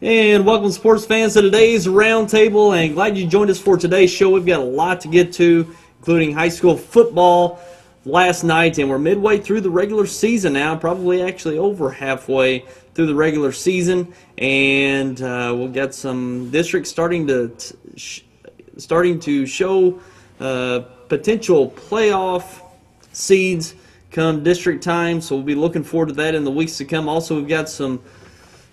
And welcome, sports fans, to today's roundtable. And glad you joined us for today's show. We've got a lot to get to, including high school football last night, and we're midway through the regular season now, probably actually over halfway through the regular season. And we'll get some districts starting to show potential playoff seeds come district time. So we'll be looking forward to that in the weeks to come. Also, we've got some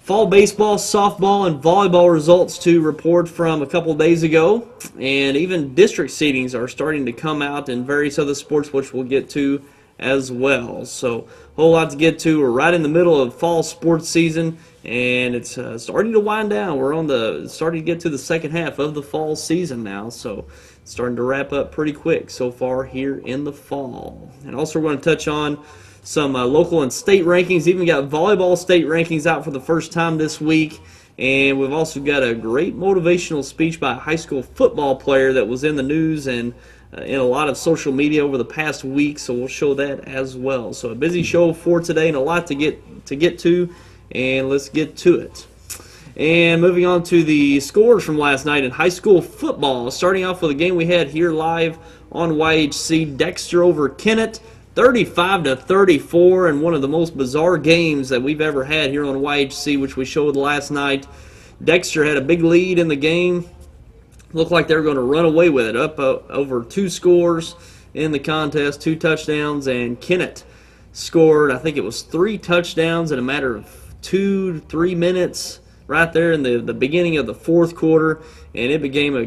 fall baseball, softball, and volleyball results to report from a couple days ago. And even district seedings are starting to come out in various other sports, which we'll get to as well. So a whole lot to get to. We're right in the middle of fall sports season, and it's starting to wind down. We're starting to get to the second half of the fall season now. So it's starting to wrap up pretty quick so far here in the fall. And also we're going to touch on some local and state rankings. Even got volleyball state rankings out for the first time this week. And we've also got a great motivational speech by a high school football player that was in the news and in a lot of social media over the past week. So we'll show that as well. So a busy show for today and a lot to get to. And let's get to it. And moving on to the scores from last night in high school football. Starting off with a game we had here live on YHC. Dexter over Kennett, 35-34, and one of the most bizarre games that we've ever had here on YHC, which we showed last night. Dexter had a big lead in the game. Looked like they were going to run away with it, up over 2 scores in the contest, 2 touchdowns, and Kennett scored, I think it was 3 touchdowns in a matter of 2-3 minutes right there in the beginning of the fourth quarter, and it became a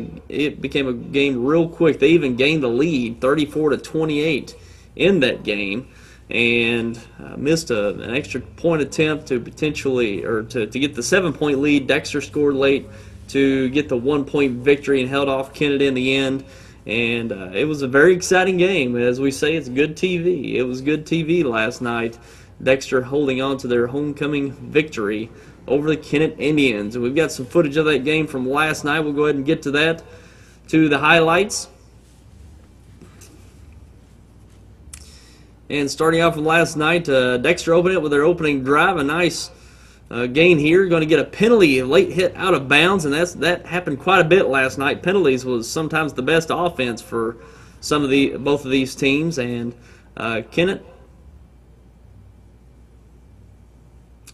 game real quick. They even gained the lead, 34-28. in that game, and missed an extra point attempt to potentially, or to get the 7-point lead. Dexter scored late to get the 1-point victory and held off Kennedy in the end. And it was a very exciting game. As we say, it's good TV. It was good TV last night. Dexter holding on to their homecoming victory over the Kennett Indians. And we've got some footage of that game from last night. We'll go ahead and get to that, to the highlights. And starting off from last night, Dexter opened it with their opening drive. A nice gain here. Going to get a penalty, a late hit out of bounds, and that happened quite a bit last night. Penalties was sometimes the best offense for both of these teams. And Kennett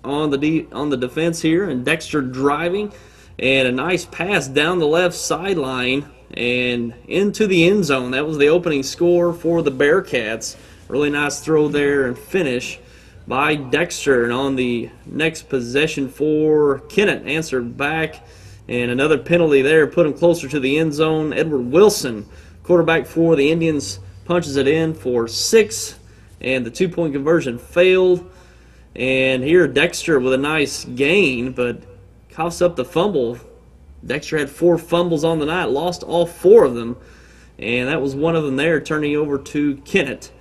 on the defense here, and Dexter driving, and a nice pass down the left sideline and into the end zone. That was the opening score for the Bearcats. Really nice throw there and finish by Dexter. And on the next possession for Kennett, answered back, and another penalty there put him closer to the end zone. Edward Wilson, quarterback for the Indians, punches it in for 6, and the 2-point conversion failed. And here Dexter with a nice gain, but coughs up the fumble. Dexter had 4 fumbles on the night, lost all 4 of them, and that was one of them there, turning over to Kennett.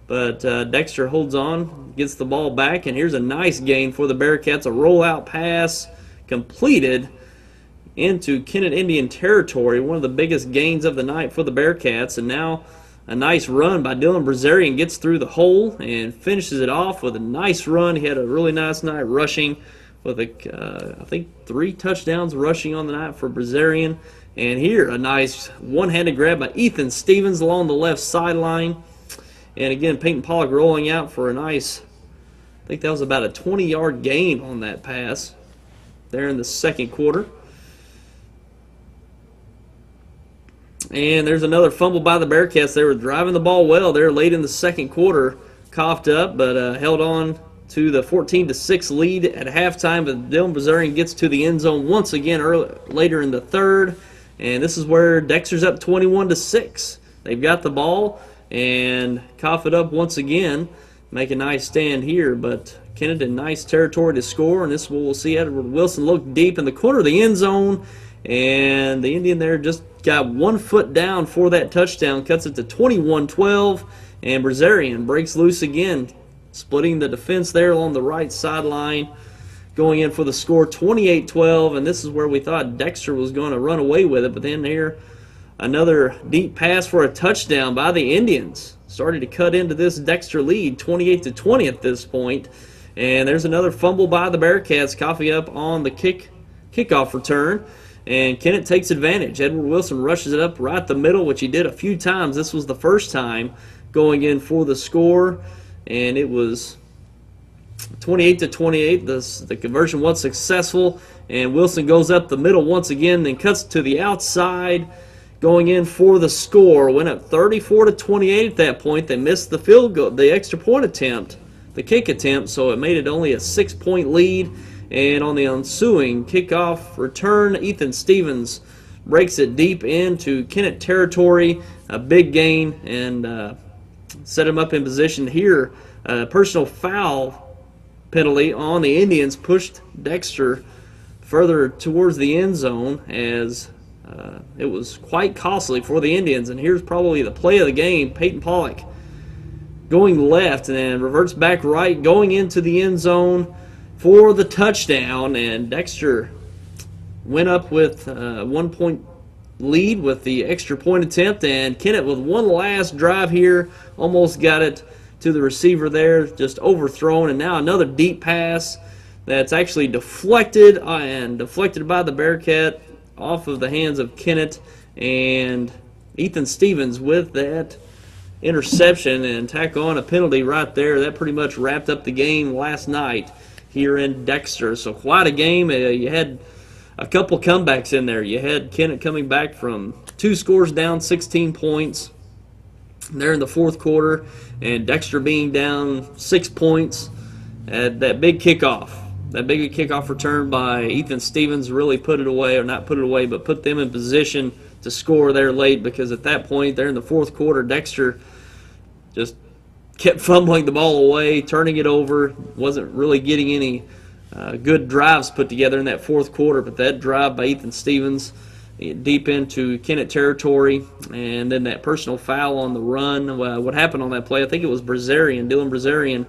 But Dexter holds on, gets the ball back, and here's a nice gain for the Bearcats. A rollout pass completed into Kennett Indian territory, one of the biggest gains of the night for the Bearcats. And now a nice run by Dylan Brazarian gets through the hole and finishes it off with a nice run. He had a really nice night rushing with, I think, 3 touchdowns rushing on the night for Brazarian. And here a nice one-handed grab by Ethan Stevens along the left sideline. And again, Peyton Pollock rolling out for a nice, I think that was about a 20-yard gain on that pass there in the second quarter. And there's another fumble by the Bearcats. They were driving the ball well there late in the second quarter, coughed up, but held on to the 14-6 lead at halftime. But Dylan Brazarian gets to the end zone once again later in the third. And this is where Dexter's up 21-6. They've got the ball and cough it up once again, make a nice stand here. But Kennedy in nice territory to score, and this is what we'll see. Edward Wilson look deep in the corner of the end zone, and the Indian there just got 1 foot down for that touchdown, cuts it to 21-12, and Brazarian breaks loose again, splitting the defense there along the right sideline, going in for the score, 28-12, and this is where we thought Dexter was going to run away with it, but then here another deep pass for a touchdown by the Indians. Started to cut into this Dexter lead, 28-20 at this point. And there's another fumble by the Bearcats. Coffee up on the kick kickoff return, and Kennett takes advantage. Edward Wilson rushes it up right the middle, which he did a few times. This was the first time going in for the score, and it was 28-28. The conversion was successful, and Wilson goes up the middle once again, then cuts to the outside, going in for the score. Went up 34-28 at that point. They missed the field goal, the extra point attempt, the kick attempt, so it made it only a 6-point lead. And on the ensuing kickoff return, Ethan Stevens breaks it deep into Kennett territory, a big gain, and set him up in position here. Personal foul penalty on the Indians pushed Dexter further towards the end zone, as it was quite costly for the Indians. And here's probably the play of the game. Peyton Pollock going left and then reverts back right, going into the end zone for the touchdown. And Dexter went up with a 1-point lead with the extra point attempt, and Kennett with one last drive here almost got it to the receiver there, just overthrown. And now another deep pass that's actually deflected by the Bearcat off of the hands of Kennett, and Ethan Stevens with that interception and tack on a penalty right there. That pretty much wrapped up the game last night here in Dexter. So quite a game. You had a couple comebacks in there. You had Kennett coming back from 2 scores down, 16 points there in the fourth quarter, and Dexter being down 6 points at that big kickoff. That big kickoff return by Ethan Stevens really put it away, or not put it away, but put them in position to score there late, because at that point there in the fourth quarter, Dexter just kept fumbling the ball away, turning it over, wasn't really getting any good drives put together in that fourth quarter. But that drive by Ethan Stevens deep into Kennett territory, and then that personal foul on the run. What happened on that play, I think it was Dylan Brazarian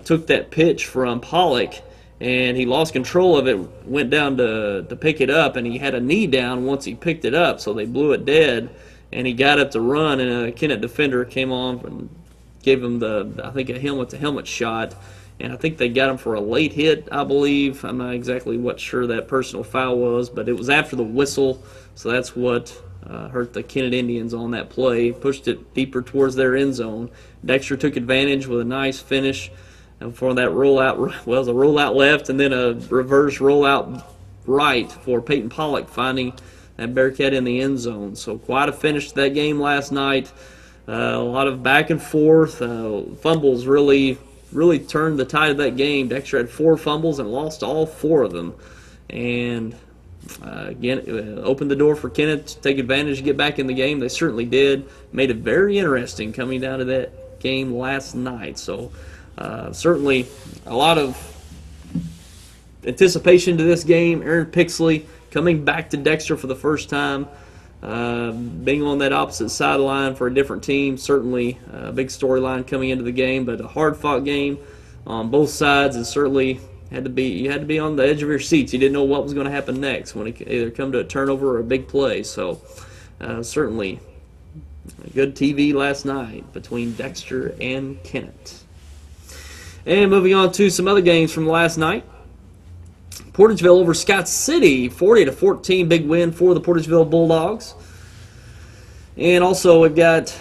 took that pitch from Pollock, and he lost control of it, went down to pick it up, and he had a knee down once he picked it up, so they blew it dead, and he got up to run, and a Kennett defender came on and gave him I think a helmet-to-helmet shot, and I think they got him for a late hit, I believe. I'm not exactly sure that personal foul was, but it was after the whistle, so that's what hurt the Kennett Indians on that play, pushed it deeper towards their end zone. Dexter took advantage with a nice finish, and for that rollout, well, it was a rollout left and then a reverse rollout right for Peyton Pollock, finding that Bearcat in the end zone. So quite a finish to that game last night. A lot of back and forth. Fumbles really turned the tide of that game. Dexter had 4 fumbles and lost all 4 of them. And again, it opened the door for Kennett to take advantage to get back in the game. They certainly did. Made it very interesting coming down to that game last night. So certainly a lot of anticipation to this game. Aaron Pixley coming back to Dexter for the first time, being on that opposite sideline for a different team. Certainly a big storyline coming into the game, but a hard-fought game on both sides, and certainly you had to be on the edge of your seats. You didn't know what was going to happen next when it either come to a turnover or a big play. So certainly good TV last night between Dexter and Kennett. And moving on to some other games from last night. Portageville over Scott City, 40-14, big win for the Portageville Bulldogs. And also we've got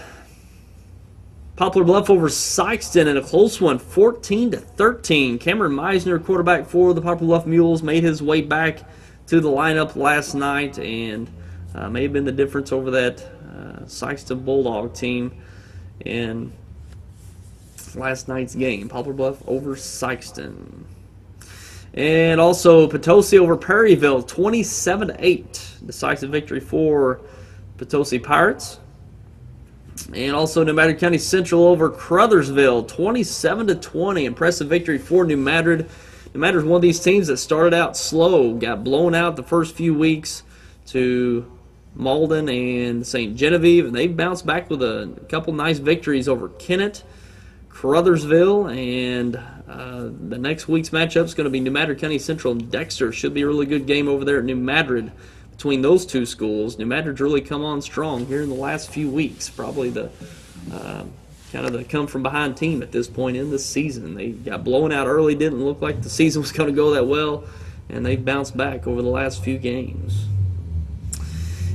Poplar Bluff over Sykeston in a close one, 14-13. Cameron Meisner, quarterback for the Poplar Bluff Mules, made his way back to the lineup last night, and may have been the difference over that Sykeston Bulldog team in last night's game. Poplar Bluff over Sykeston. And also Potosi over Perryville, 27-8. Decisive victory for Potosi Pirates. And also New Madrid County Central over Crothersville, 27-20. Impressive victory for New Madrid. New Madrid's one of these teams that started out slow, got blown out the first few weeks to Malden and St. Genevieve, and they've bounced back with a couple nice victories over Kennett, Crothersville, and the next week's matchup is going to be New Madrid County Central and Dexter. Should be a really good game over there at New Madrid between those two schools. New Madrid's really come on strong here in the last few weeks. Probably the kind of the come-from-behind team at this point in the season. They got blown out early. Didn't look like the season was going to go that well. and they've bounced back over the last few games.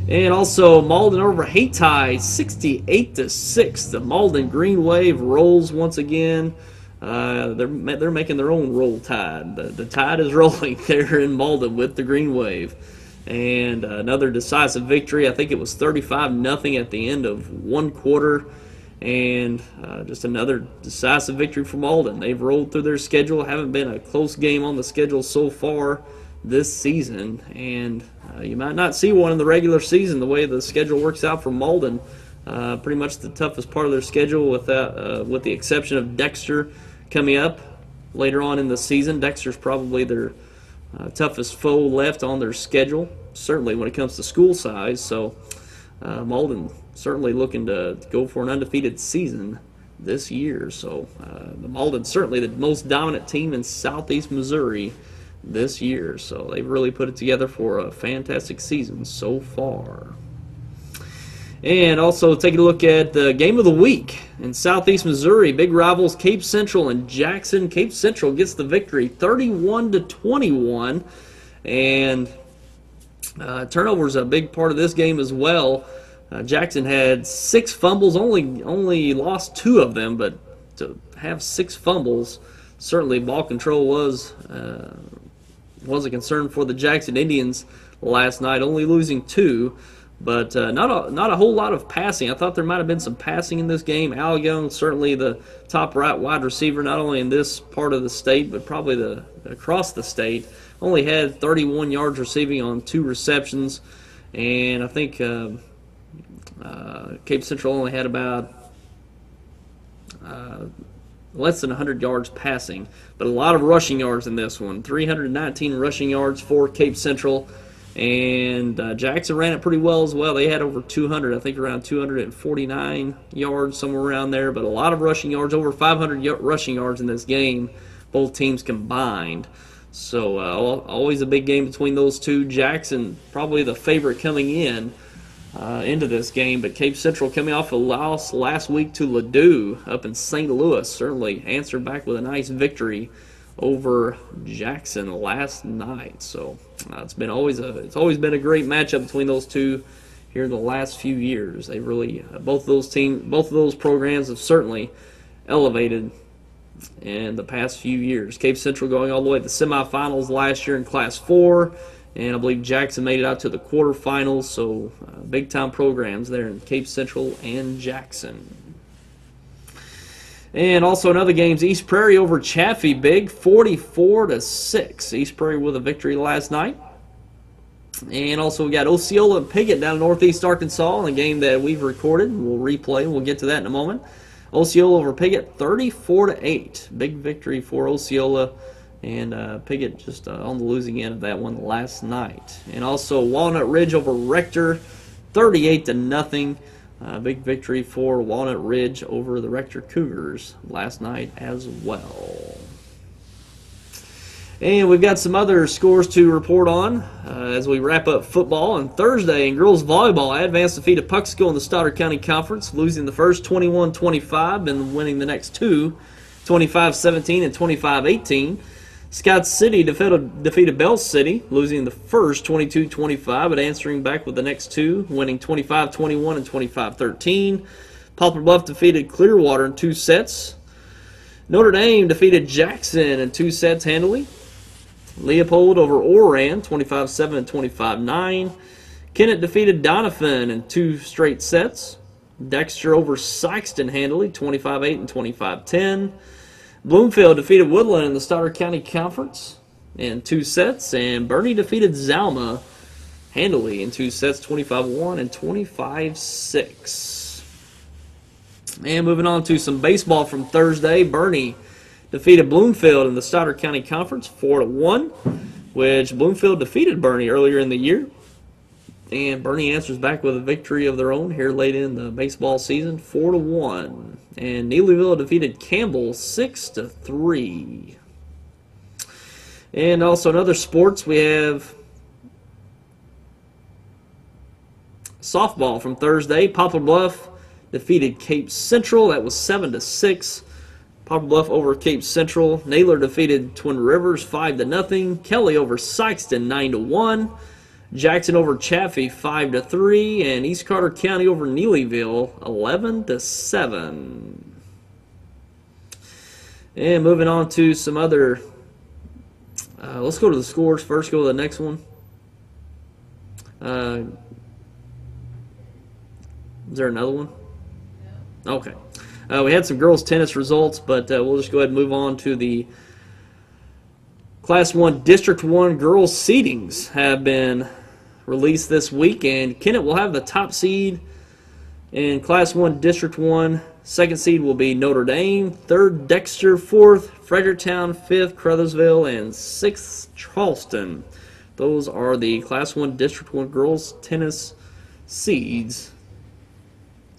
And also Malden over Hayti, 68-6. The Malden Green Wave rolls once again. They're making their own roll tide. The tide is rolling there in Malden with the Green Wave. And another decisive victory. I think it was 35-0 at the end of one quarter. And just another decisive victory for Malden. They've rolled through their schedule. Haven't been a close game on the schedule so far this season. And you might not see one in the regular season the way the schedule works out for Malden. Pretty much the toughest part of their schedule with the exception of Dexter coming up later on in the season. Dexter's probably their toughest foe left on their schedule, certainly when it comes to school size. So Malden certainly looking to go for an undefeated season this year. So the Malden certainly the most dominant team in Southeast Missouri this year. So they've really put it together for a fantastic season so far. And also taking a look at the game of the week in Southeast Missouri. Big rivals Cape Central and Jackson. Cape Central gets the victory 31-21. And turnovers a big part of this game as well. Jackson had 6 fumbles, only lost 2 of them, but to have 6 fumbles, certainly ball control was a concern for the Jackson Indians last night, only losing 2. But not a whole lot of passing. I thought there might have been some passing in this game. Al Young, certainly the top right wide receiver, not only in this part of the state, but probably across the state, only had 31 yards receiving on 2 receptions. And I think Cape Central only had about less than 100 yards passing, but a lot of rushing yards in this one. 319 rushing yards for Cape Central. And Jackson ran it pretty well as well. They had over 200, I think around 249 yards, somewhere around there. But a lot of rushing yards, over 500 rushing yards in this game, both teams combined. So always a big game between those two. Jackson probably the favorite coming into this game. But Cape Central coming off a loss last week to Ladue up in St. Louis certainly answered back with a nice victory over Jackson last night. So it's always been a great matchup between those two here in the last few years. They really both of those programs have certainly elevated in the past few years. Cape Central going all the way to the semifinals last year in Class 4, and I believe Jackson made it out to the quarterfinals. So big time programs there in Cape Central and Jackson. And also in other games, East Prairie over Chaffee, big 44-6. East Prairie with a victory last night. And also we got Osceola and Piggott down in Northeast Arkansas in a game that we've recorded. We'll replay. We'll get to that in a moment. Osceola over Piggott, 34-8. Big victory for Osceola. And Piggott just on the losing end of that one last night. And also Walnut Ridge over Rector, 38-0. Big victory for Walnut Ridge over the Rector Cougars last night as well. And we've got some other scores to report on as we wrap up football. On Thursday in girls volleyball, Advance defeated Puxico in the Stoddard County Conference, losing the first 21-25 and winning the next two, 25-17 and 25-18. Scott City defeated Bell City, losing the first 22-25, but answering back with the next two, winning 25-21 and 25-13. Poplar Bluff defeated Clearwater in 2 sets. Notre Dame defeated Jackson in 2 sets handily. Leopold over Oran, 25-7 and 25-9. Kennett defeated Doniphan in 2 straight sets. Dexter over Sykeston handily, 25-8 and 25-10. Bloomfield defeated Woodland in the Stoddard County Conference in 2 sets, and Bernie defeated Zalma handily in 2 sets, 25-1 and 25-6. And moving on to some baseball from Thursday, Bernie defeated Bloomfield in the Stoddard County Conference 4-1, which Bloomfield defeated Bernie earlier in the year. And Bernie answers back with a victory of their own here late in the baseball season, 4-1. And Neelyville defeated Campbell 6-3. And also in other sports, we have softball from Thursday. Poplar Bluff defeated Cape Central. That was 7-6. Poplar Bluff over Cape Central. Naylor defeated Twin Rivers 5-0. Kelly over Sykeston 9-1. Jackson over Chaffee 5-3. And East Carter County over Neelyville 11-7. And moving on to some other, let's go to the scores first, go to the next one. Is there another one? Okay. We had some girls' tennis results, but we'll just go ahead and move on to the Class 1 District 1 girls' seedings have been released this week, and Kennett will have the top seed in Class 1 District 1. Second seed will be Notre Dame. Third, Dexter. Fourth, Fredericktown. Fifth, Crothersville. And sixth, Charleston. Those are the Class 1 District 1 girls tennis seeds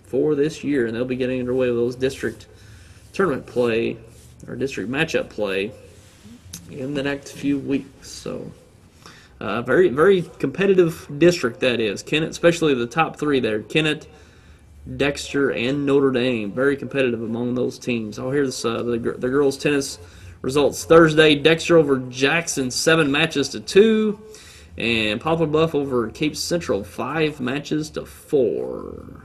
for this year. And they'll be getting underway with those district tournament play or district matchup play in the next few weeks. So, very, very competitive district that is. Kennett, especially the top three there. Kennett, Dexter, and Notre Dame. Very competitive among those teams. Oh, here's the girls' tennis results Thursday. Dexter over Jackson, 7-2. And Poplar Bluff over Cape Central, 5-4.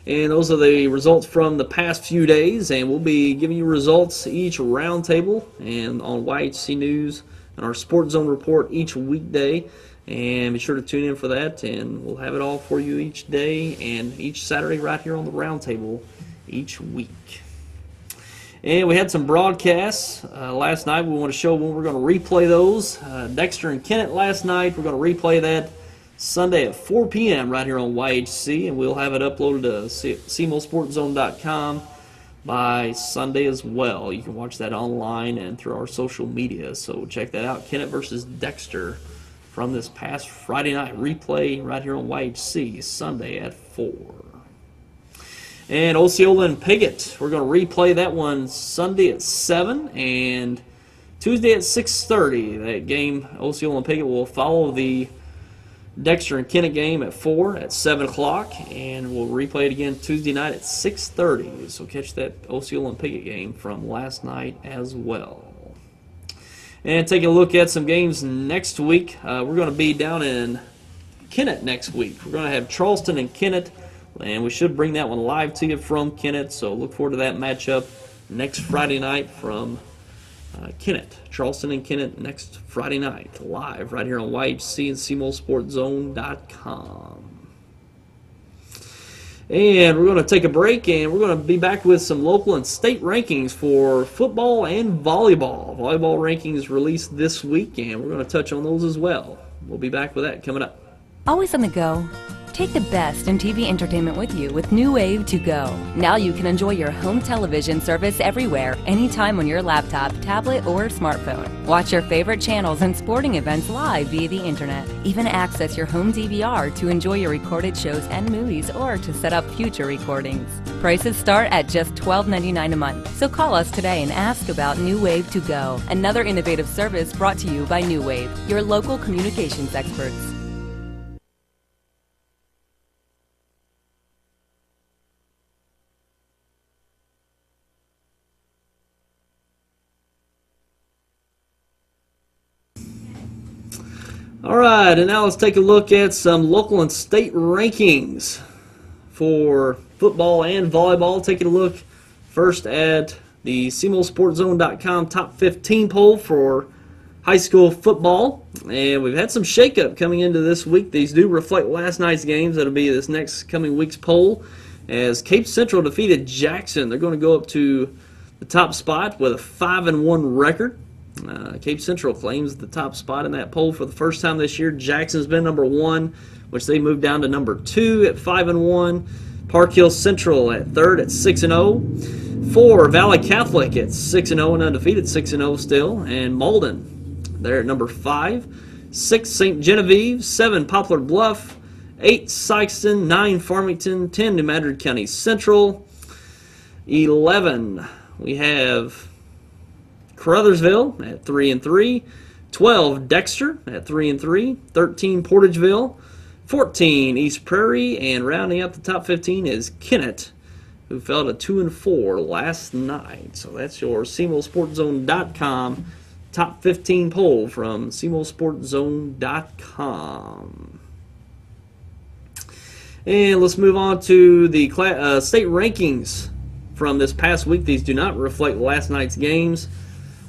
And those are the results from the past few days. And we'll be giving you results each roundtable and on YHC News and our Sports Zone report each weekday. And be sure to tune in for that, and we'll have it all for you each day and each Saturday right here on the Roundtable each week. And we had some broadcasts last night. We want to show when we're going to replay those. Dexter and Kennett last night. We're going to replay that Sunday at 4 p.m. right here on YHC, and we'll have it uploaded to CMOSportZone.com by Sunday as well. You can watch that online and through our social media, so check that out. Kennett versus Dexter from this past Friday night replay right here on YHC Sunday at 4. And Osceola and Piggott, we're going to replay that one Sunday at 7 and Tuesday at 6:30. That game, Osceola and Piggott, will follow the Dexter and Kennett game at 4 at 7 o'clock, and we'll replay it again Tuesday night at 6:30. So catch that Osceola and Piggott game from last night as well. And taking a look at some games next week, we're going to be down in Kennett next week. We're going to have Charleston and Kennett, and we should bring that one live to you from Kennett. So look forward to that matchup next Friday night from Kennett. Charleston and Kennett next Friday night, live right here on YHC and CMOSportZone.com. And we're going to take a break, and we're going to be back with some local and state rankings for football and volleyball. Volleyball rankings released this week, and we're going to touch on those as well. We'll be back with that coming up. Always on the go. Take the best in TV entertainment with you with New Wave to Go. Now you can enjoy your home television service everywhere, anytime on your laptop, tablet, or smartphone. Watch your favorite channels and sporting events live via the internet. Even access your home DVR to enjoy your recorded shows and movies or to set up future recordings. Prices start at just $12.99 a month. So call us today and ask about New Wave to Go. Another innovative service brought to you by New Wave, your local communications experts. All right, and now let's take a look at some local and state rankings for football and volleyball. Taking a look first at the CMOSportZone.com Top 15 poll for high school football. And we've had some shakeup coming into this week. These do reflect last night's games. That'll be this next coming week's poll. As Cape Central defeated Jackson, they're going to go up to the top spot with a 5-1 record. Cape Central claims the top spot in that poll for the first time this year. Jackson's been number 1, which they moved down to number 2 at 5-1. Park Hill Central at 3rd at 6-0. 4, Valley Catholic at 6-0 and undefeated, 6-0 still. And Malden, they're at number 5. 6, St. Genevieve. 7, Poplar Bluff. 8, Sykeston. 9, Farmington. 10, New Madrid County Central. 11, we have Crothersville at 3-3, 12 Dexter at 3-3, 13 Portageville, 14 East Prairie, and rounding up the top 15 is Kennett who fell to 2-4 last night. So that's your SemoSportsZone.com top 15 poll from SemoSportsZone.com. And let's move on to the state rankings from this past week. These do not reflect last night's games.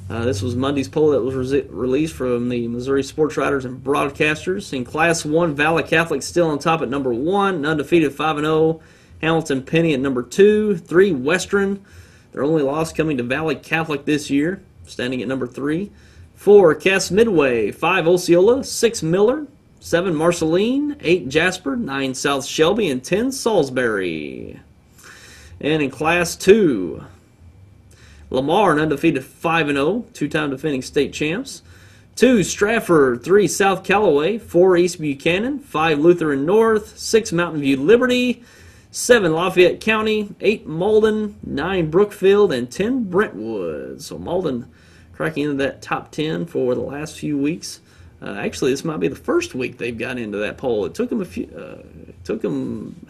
This was Monday's poll that was released from the Missouri Sports Writers and Broadcasters. In Class 1, Valley Catholic still on top at number 1, an undefeated 5-0. Hamilton Penny at number 2. 3, Western. Their only loss coming to Valley Catholic this year, standing at number 3. 4, Cass Midway. 5, Osceola. 6, Miller. 7, Marceline. 8, Jasper. 9, South Shelby. And 10, Salisbury. And in Class 2, Lamar, an undefeated 5-0, two-time defending state champs. 2, Stratford. 3, South Callaway. 4, East Buchanan. 5, Lutheran North. 6, Mountain View Liberty. 7, Lafayette County. 8, Malden. 9, Brookfield. And 10, Brentwood. So Malden cracking into that top 10 for the last few weeks. Actually, this might be the first week they've got into that poll. It took them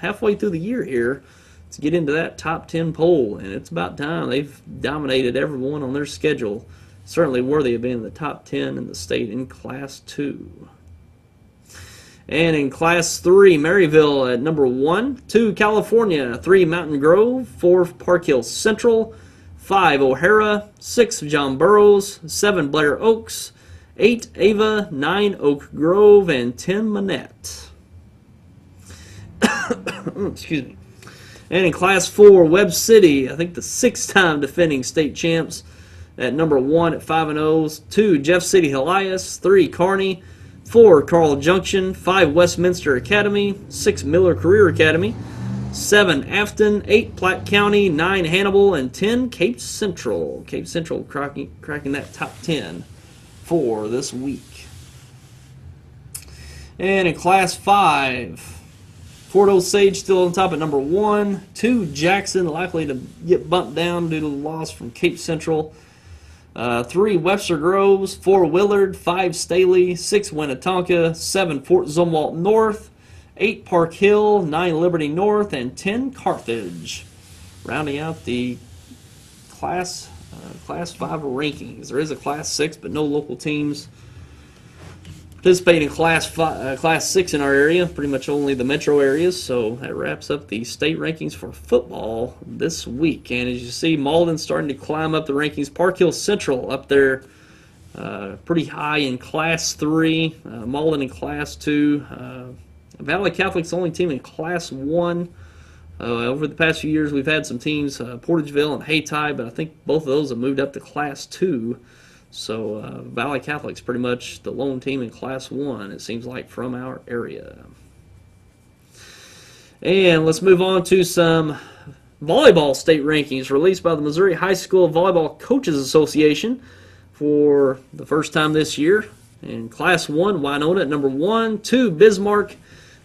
halfway through the year here to get into that top 10 poll, and it's about time. They've dominated everyone on their schedule. Certainly worthy of being in the top 10 in the state in Class 2. And in Class 3, Maryville at number 1. 2, California. 3, Mountain Grove. 4, Park Hill Central. 5, O'Hara. 6, John Burroughs. 7, Blair Oaks. 8, Ava. 9, Oak Grove. And 10, Manette. Excuse me. And in Class 4, Webb City, I think the 6-time defending state champs at number 1 at 5-0. 2, Jeff City Elias. 3, Kearney. 4, Carl Junction. 5, Westminster Academy. 6, Miller Career Academy. 7, Afton. 8, Platte County. 9, Hannibal. And 10, Cape Central. Cape Central cracking that top 10 for this week. And in Class 5, Fort Osage still on top at number 1. 2, Jackson, likely to get bumped down due to the loss from Cape Central. 3, Webster Groves. 4, Willard. 5, Staley. 6, Winnetonka. 7, Fort Zumwalt North. 8, Park Hill. 9, Liberty North. And 10, Carthage. Rounding out the Class 5 rankings. There is a Class 6, but no local teams participating in Class 6 in our area, pretty much only the metro areas. So that wraps up the state rankings for football this week. And as you see, Malden starting to climb up the rankings. Park Hill Central up there pretty high in Class 3. Malden in Class 2. Valley Catholic's the only team in Class 1. Over the past few years, we've had some teams, Portageville and Hayti, but I think both of those have moved up to Class 2. So Valley Catholic's pretty much the lone team in Class 1, it seems like, from our area. And let's move on to some volleyball state rankings released by the Missouri High School Volleyball Coaches Association for the first time this year. In Class 1, Winona at number 1, 2, Bismarck,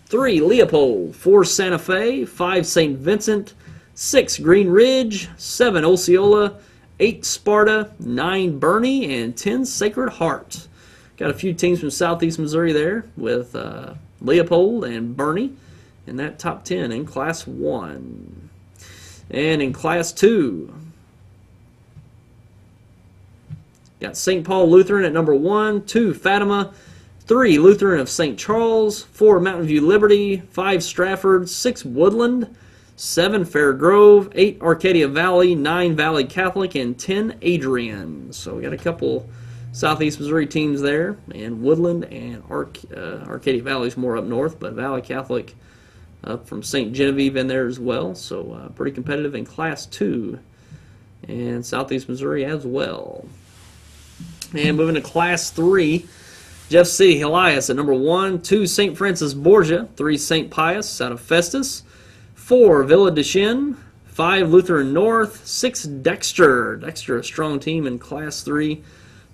3, Leopold, 4, Santa Fe, 5, St. Vincent, 6, Green Ridge, 7, Osceola, 8, Sparta, 9, Bernie, and 10, Sacred Heart. Got a few teams from southeast Missouri there with Leopold and Bernie in that top 10 in Class 1. And in Class 2, got St. Paul Lutheran at number 1, 2, Fatima, 3, Lutheran of St. Charles, 4, Mountain View Liberty, 5, Stratford, 6, Woodland, 7, Fair Grove, 8, Arcadia Valley, 9, Valley Catholic, and 10, Adrian. So we got a couple southeast Missouri teams there, and Woodland and Arcadia Valley's more up north, but Valley Catholic up from St. Genevieve in there as well. So pretty competitive in Class 2 and southeast Missouri as well. And moving to Class 3, Jeff City Elias at number 1, 2, St. Francis Borgia, 3, St. Pius out of Festus, 4, Villa de Chine, 5, Lutheran North, 6, Dexter. Dexter, a strong team in Class 3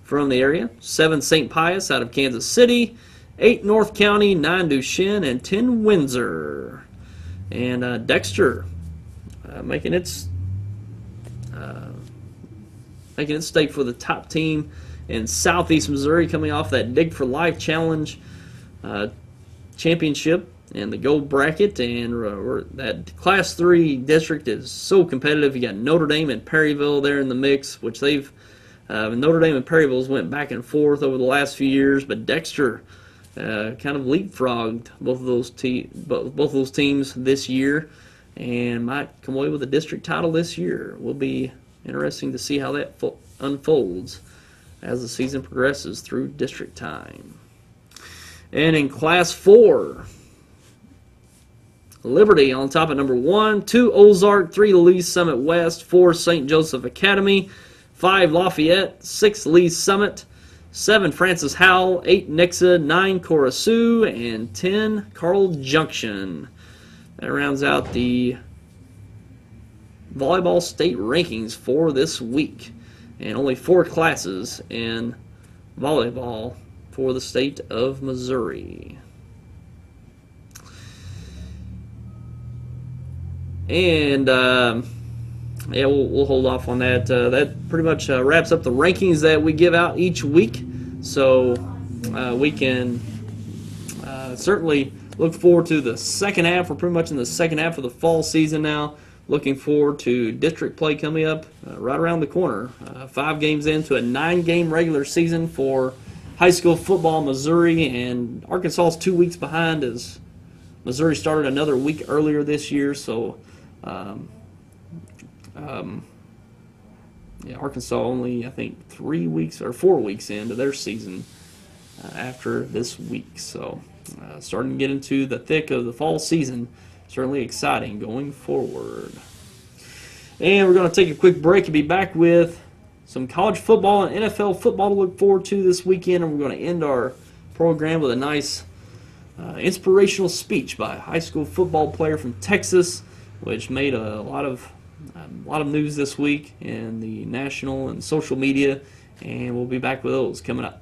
from the area. 7, St. Pius out of Kansas City, 8, North County, 9, Duchesne, and 10, Windsor. And Dexter making its stake for the top team in southeast Missouri, coming off that Dig for Life Challenge championship in the gold bracket, and that Class 3 district is so competitive. You got Notre Dame and Perryville there in the mix, which they've Notre Dame and Perryville's went back and forth over the last few years, but Dexter kind of leapfrogged both of those teams this year, and might come away with a district title this year. Will be interesting to see how that unfolds as the season progresses through district time. And in Class 4, Liberty on top at number 1, 2 Ozark, 3 Lee Summit West, 4 St. Joseph Academy, 5 Lafayette, 6 Lee Summit, 7 Francis Howell, 8 Nixa, 9 Coruscant, and 10 Carl Junction. That rounds out the volleyball state rankings for this week. And only 4 classes in volleyball for the state of Missouri. And yeah, we'll hold off on that. That pretty much wraps up the rankings that we give out each week. So we can certainly look forward to the second half. We're pretty much in the second half of the fall season now. Looking forward to district play coming up right around the corner. 5 games into a 9-game regular season for high school football in Missouri, and Arkansas is 2 weeks behind as Missouri started another week earlier this year. So yeah, Arkansas only, I think, 3 weeks or 4 weeks into their season after this week. So starting to get into the thick of the fall season. Certainly exciting going forward. And we're going to take a quick break and be back with some college football and NFL football to look forward to this weekend. And we're going to end our program with a nice inspirational speech by a high school football player from Texas, which made a lot of news this week in the national and social media. And we'll be back with those coming up.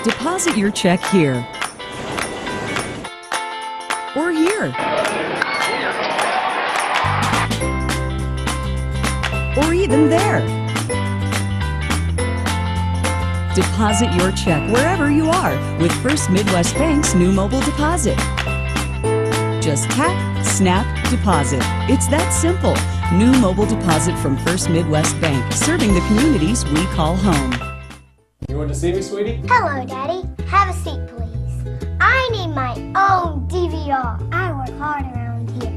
Deposit your check here. Or here. Or even there. Deposit your check wherever you are with First Midwest Bank's new mobile deposit. Just tap, snap, deposit. It's that simple. New mobile deposit from First Midwest Bank, serving the communities we call home. You want to see me, sweetie? Hello, Daddy. Have a seat, please. I need my own DVR. I work hard around here.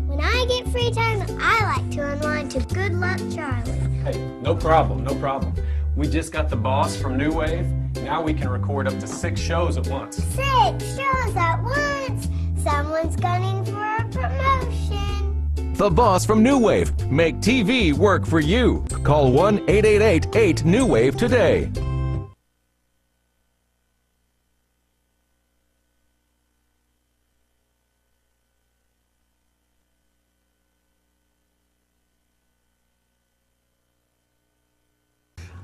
When I get free time, I like to unwind to Good Luck Charlie. Hey, no problem, no problem. We just got the boss from New Wave. Now we can record up to 6 shows at once. 6 shows at once? Someone's gunning for a promotion. The boss from New Wave. Make TV work for you. Call 1-888-8-NEW-WAVE today.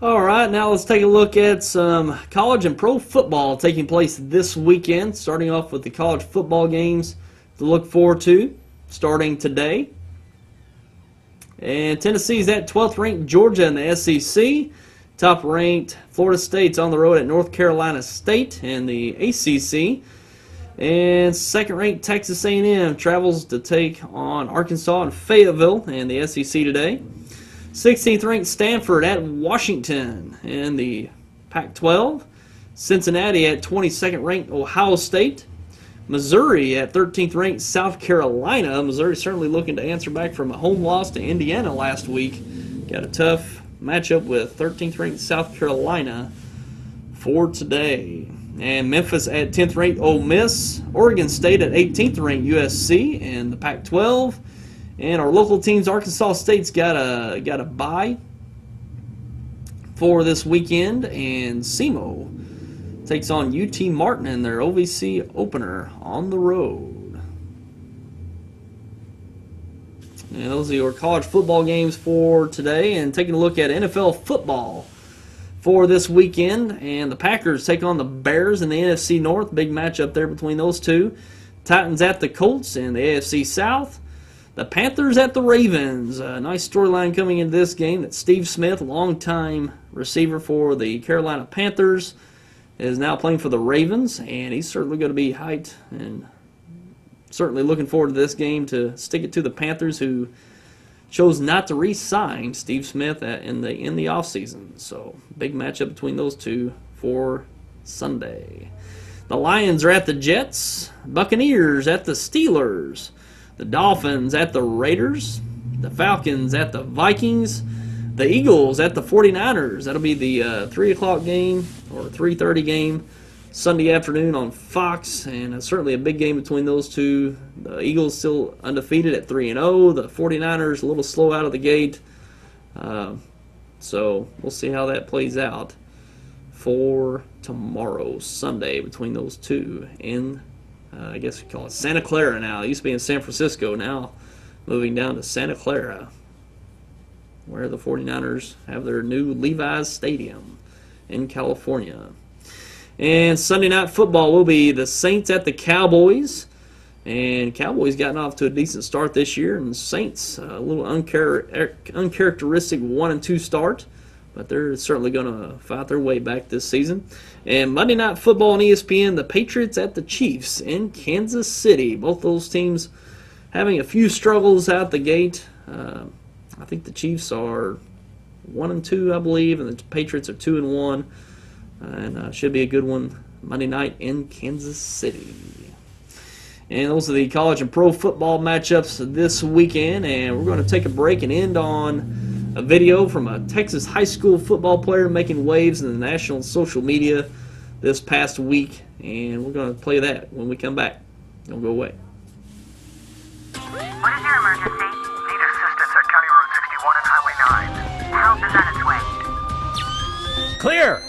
All right, now let's take a look at some college and pro football taking place this weekend, starting off with the college football games to look forward to starting today. And Tennessee's at 12th ranked Georgia in the SEC. Top ranked Florida State's on the road at North Carolina State in the ACC. And second ranked Texas A&M travels to take on Arkansas and Fayetteville in the SEC today. 16th ranked Stanford at Washington in the Pac-12. Cincinnati at 22nd ranked Ohio State. Missouri at 13th ranked South Carolina. Missouri certainly looking to answer back from a home loss to Indiana last week. Got a tough matchup with 13th ranked South Carolina for today. And Memphis at 10th ranked Ole Miss. Oregon State at 18th ranked USC in the Pac-12. And our local teams, Arkansas State's got a bye for this weekend, and SEMO takes on UT Martin in their OVC opener on the road. And those are your college football games for today. And taking a look at NFL football for this weekend, and the Packers take on the Bears in the NFC North. Big matchup there between those two. Titans at the Colts in the AFC South. The Panthers at the Ravens. A nice storyline coming into this game that Steve Smith, longtime receiver for the Carolina Panthers, is now playing for the Ravens, and he's certainly going to be hyped and certainly looking forward to this game to stick it to the Panthers, who chose not to re-sign Steve Smith in the offseason. So big matchup between those two for Sunday. The Lions are at the Jets, Buccaneers at the Steelers, the Dolphins at the Raiders, the Falcons at the Vikings, the Eagles at the 49ers. That'll be the 3 o'clock game or 3:30 game Sunday afternoon on Fox, and certainly a big game between those two. The Eagles still undefeated at 3-0. The 49ers a little slow out of the gate. So we'll see how that plays out for tomorrow, Sunday, between those two in, I guess we call it Santa Clara now. It used to be in San Francisco, now moving down to Santa Clara, where the 49ers have their new Levi's Stadium in California. And Sunday Night Football will be the Saints at the Cowboys. And Cowboys gotten off to a decent start this year, and Saints a little uncharacteristic 1-2 start, but they're certainly going to fight their way back this season. And Monday Night Football on ESPN, the Patriots at the Chiefs in Kansas City. Both those teams having a few struggles out the gate. I think the Chiefs are 1-2, I believe, and the Patriots are 2-1. And should be a good one Monday night in Kansas City. And those are the college and pro football matchups this weekend. And we're going to take a break and end on a video from a Texas high school football player making waves in the national social media this past week. And we're going to play that when we come back. Don't go away. What is your emergency? Need assistance at County Road 61 and Highway 9. Help is on its way. Clear!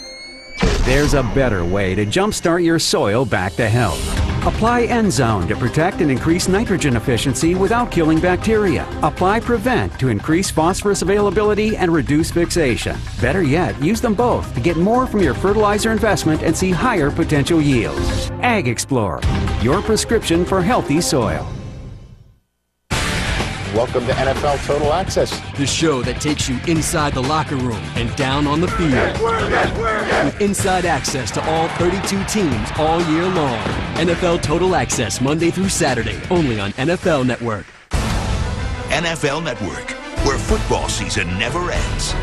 There's a better way to jumpstart your soil back to health. Apply Endzone to protect and increase nitrogen efficiency without killing bacteria. Apply Prevent to increase phosphorus availability and reduce fixation. Better yet, use them both to get more from your fertilizer investment and see higher potential yields. Ag Explorer, your prescription for healthy soil. Welcome to NFL Total Access, the show that takes you inside the locker room and down on the field. With inside access to all 32 teams all year long. NFL Total Access, Monday through Saturday, only on NFL Network. NFL Network, where football season never ends.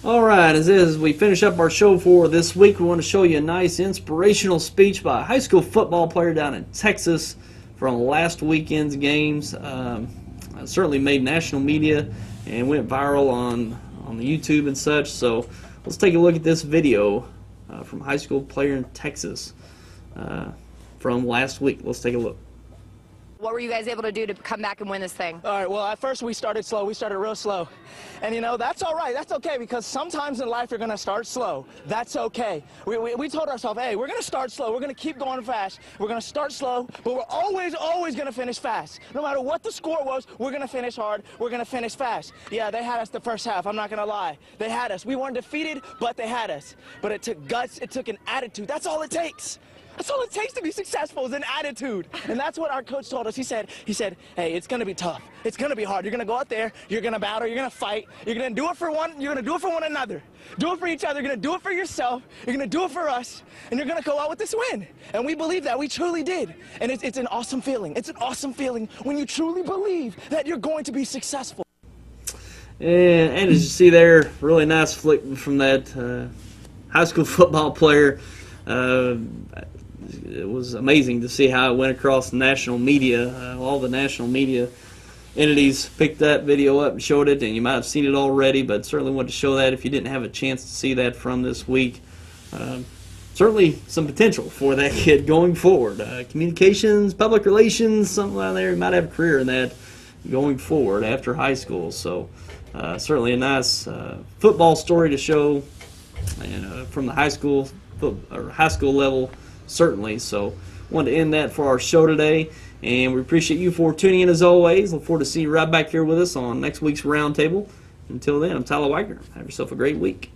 All right, as we finish up our show for this week, we want to show you a nice inspirational speech by a high school football player down in Texas from last weekend's games. Certainly made national media and went viral on the YouTube and such. So let's take a look at this video from a high school player in Texas from last week. Let's take a look. What were you guys able to do to come back and win this thing? All right, well, at first we started slow. We started real slow. And, you know, that's all right. That's okay, because sometimes in life you're going to start slow. That's okay. We told ourselves, hey, we're going to start slow. We're going to keep going fast. We're going to start slow, but we're always going to finish fast. No matter what the score was, we're going to finish hard. We're going to finish fast. Yeah, they had us the first half. I'm not going to lie. They had us. We weren't defeated, but they had us. But it took guts. It took an attitude. That's all it takes. That's all it takes to be successful, is an attitude. And that's what our coach told us. He said, hey, it's going to be tough. It's going to be hard. You're going to go out there. You're going to battle. You're going to fight. You're going to do it for one. You're going to do it for one another. Do it for each other. You're going to do it for yourself. You're going to do it for us. And you're going to go out with this win. And we believe that. We truly did. And it's an awesome feeling. It's an awesome feeling when you truly believe that you're going to be successful. And as you see there, really nice flick from that high school football player. It was amazing to see how it went across national media. All the national media entities picked that video up and showed it, and you might have seen it already, but certainly wanted to show that if you didn't have a chance to see that from this week. Certainly some potential for that kid going forward. Communications, public relations, something like there. He might have a career in that going forward after high school. So certainly a nice football story to show, and from the high school level. Certainly. So wanted to end that for our show today. And we appreciate you for tuning in as always. Look forward to seeing you right back here with us on next week's Roundtable. Until then, I'm Tyler Weicker. Have yourself a great week.